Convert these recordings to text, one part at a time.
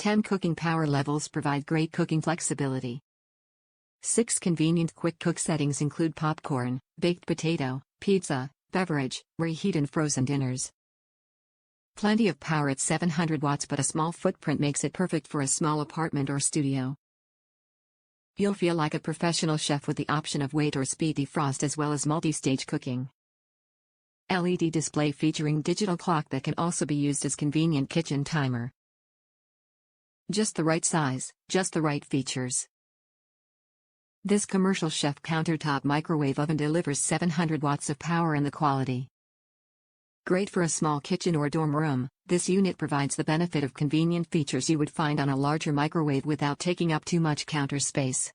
10 cooking power levels provide great cooking flexibility. 6 convenient quick cook settings include popcorn, baked potato, pizza, beverage, reheat and frozen dinners. Plenty of power at 700 watts, but a small footprint makes it perfect for a small apartment or studio. You'll feel like a professional chef with the option of weight or speed defrost as well as multi-stage cooking. LED display featuring digital clock that can also be used as convenient kitchen timer. Just the right size, just the right features. This commercial chef countertop microwave oven delivers 700 watts of power and the quality. Great for a small kitchen or dorm room, this unit provides the benefit of convenient features you would find on a larger microwave without taking up too much counter space.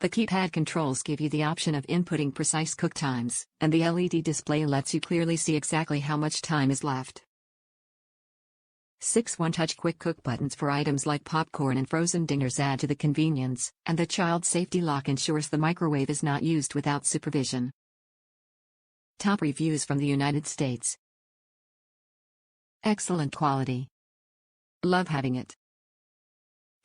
The keypad controls give you the option of inputting precise cook times, and the LED display lets you clearly see exactly how much time is left. 6 one-touch quick cook buttons for items like popcorn and frozen dinners add to the convenience, and the child safety lock ensures the microwave is not used without supervision. Top reviews from the United States. Excellent quality. Love having it.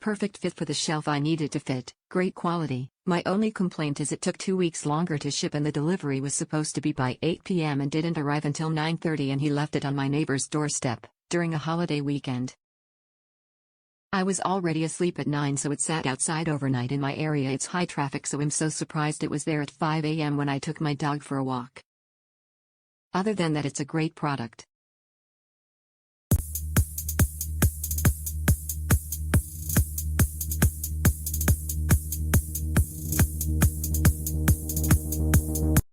Perfect fit for the shelf I needed to fit, great quality. My only complaint is it took 2 weeks longer to ship and the delivery was supposed to be by 8 p.m. and didn't arrive until 9:30 and he left it on my neighbor's doorstep, during a holiday weekend. I was already asleep at 9, so it sat outside overnight. In my area it's high traffic, so I'm so surprised it was there at 5 a.m. when I took my dog for a walk. Other than that, it's a great product.